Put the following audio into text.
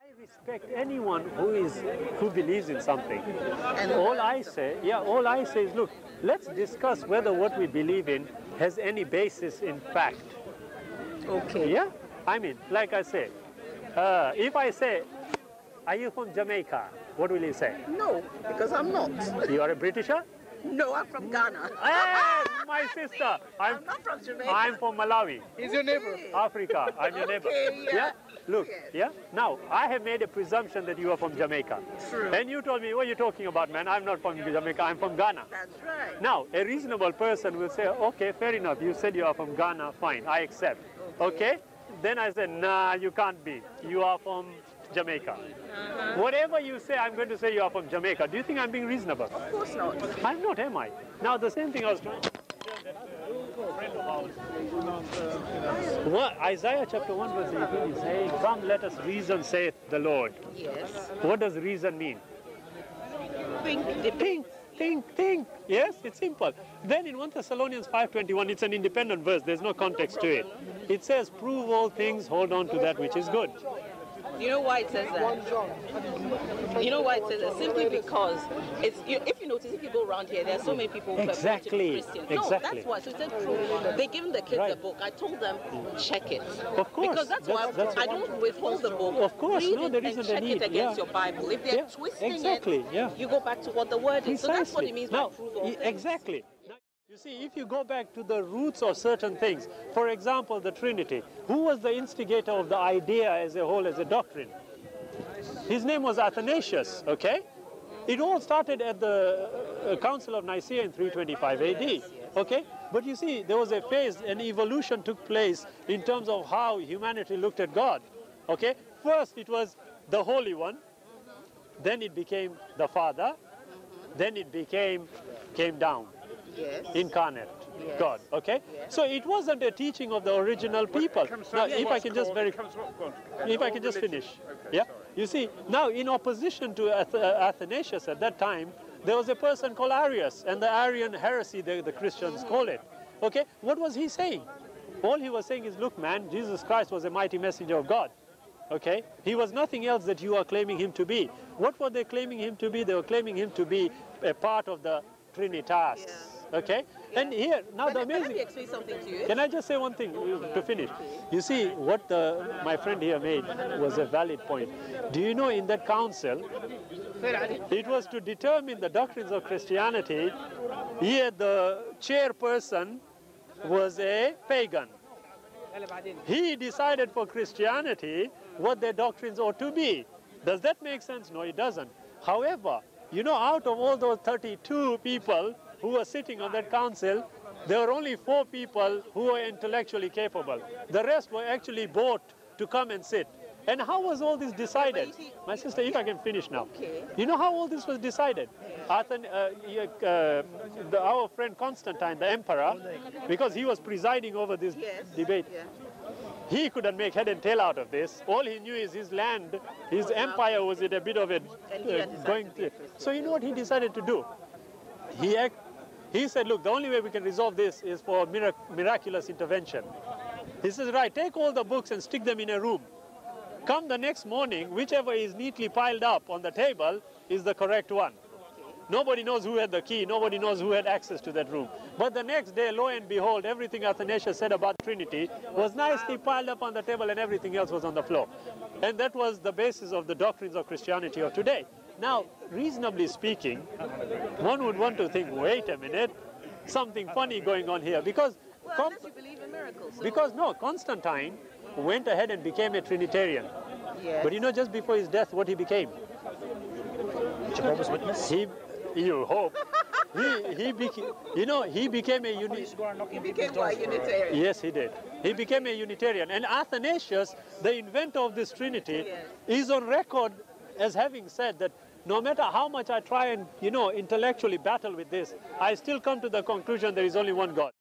I respect anyone who believes in something. And all I say is, look, let's discuss whether what we believe in has any basis in fact. Okay. Yeah? I mean, like I say, if I say, are you from Jamaica? What will you say? No, because I'm not. You are a Britisher? No, I'm from Ghana. Hey, my sister. I'm not from Jamaica. I'm from Malawi. He's your neighbor. Africa. I'm your neighbor. Yeah. Look, Yes. yeah? Now, I have made a presumption that you are from Jamaica. True. And you told me, what are you talking about, man? I'm not from Jamaica, I'm from Ghana. That's right. Now, a reasonable person will say, okay, fair enough. You said you are from Ghana, fine, I accept. Okay? Then I said, nah, you can't be. You are from Jamaica. Whatever you say, I'm going to say you are from Jamaica. Do you think I'm being reasonable? Of course not. I'm not, am I? Now, the same thing I was trying to Isaiah chapter 1 verse 18 is saying, come let us reason, saith the Lord. Yes. What does reason mean? Think. Yes, it's simple. Then in 1 Thessalonians 5:21, it's an independent verse. There's no context to it. It says, prove all things, hold on to that which is good. You know why it says that? You know why it says that? Simply because it's. If you notice, if you go around here, there are so many people who Exactly. Christians. Exactly. No, that's why. So it says proof. They give the kids a book. I told them check it. Of course. Because that's why I don't withhold the book. Of course. Read No, it there and isn't a check need. it against your Bible. If they're twisting it, you go back to what the word is. So that's what it means by prove all things. Exactly. You see, if you go back to the roots of certain things, for example, the Trinity, who was the instigator of the idea as a whole, as a doctrine? His name was Athanasius, okay? It all started at the Council of Nicaea in 325 AD, okay? But you see, there was a phase, an evolution took place in terms of how humanity looked at God, okay? First, it was the Holy One, then it became the Father, then it came down. Yes. Incarnate God, okay? So it wasn't a teaching of the original people. Now, if I can just finish, yeah? You see, now in opposition to Athanasius at that time, there was a person called Arius, and the Arian heresy, the Christians call it, okay? What was he saying? All he was saying is, look, man, Jesus Christ was a mighty messenger of God. Okay? He was nothing else that you are claiming him to be. What were they claiming him to be? They were claiming him to be a part of the Trinitas. Yeah. Okay? Yeah. And here, now the amazing... Let me explain something to you. Can I just say one thing to finish? You see, what my friend here made was a valid point. Do you know in that council, it was to determine the doctrines of Christianity, here the chairperson was a pagan. He decided for Christianity what their doctrines ought to be. Does that make sense? No, it doesn't. However, you know, out of all those 32 people who were sitting on that council, there were only 4 people who were intellectually capable. The rest were actually bought to come and sit. And how was all this decided? My sister, if I can finish now. Okay. You know how all this was decided? Our friend Constantine, the emperor, because he was presiding over this debate, he couldn't make head and tail out of this. All he knew is his land, his empire was in a bit of a going through. So you know what he decided to do? He said, look, the only way we can resolve this is for miraculous intervention. He says, right, take all the books and stick them in a room. Come the next morning, whichever is neatly piled up on the table is the correct one. Nobody knows who had the key, nobody knows who had access to that room. But the next day, lo and behold, everything Athanasius said about Trinity was nicely piled up on the table and everything else was on the floor. And that was the basis of the doctrines of Christianity of today. Now, reasonably speaking, one would want to think, wait a minute, something funny going on here. Because, unless you believe in miracles. So because no, Constantine went ahead and became a Trinitarian. Yes. But you know, just before his death, what he became? Jehovah's Witness? You hope. he became a Unitarian. Yes, he did. He became a Unitarian. And Athanasius, the inventor of this Trinity, is on record as having said that no matter how much I try and, intellectually battle with this, I still come to the conclusion there is only one God.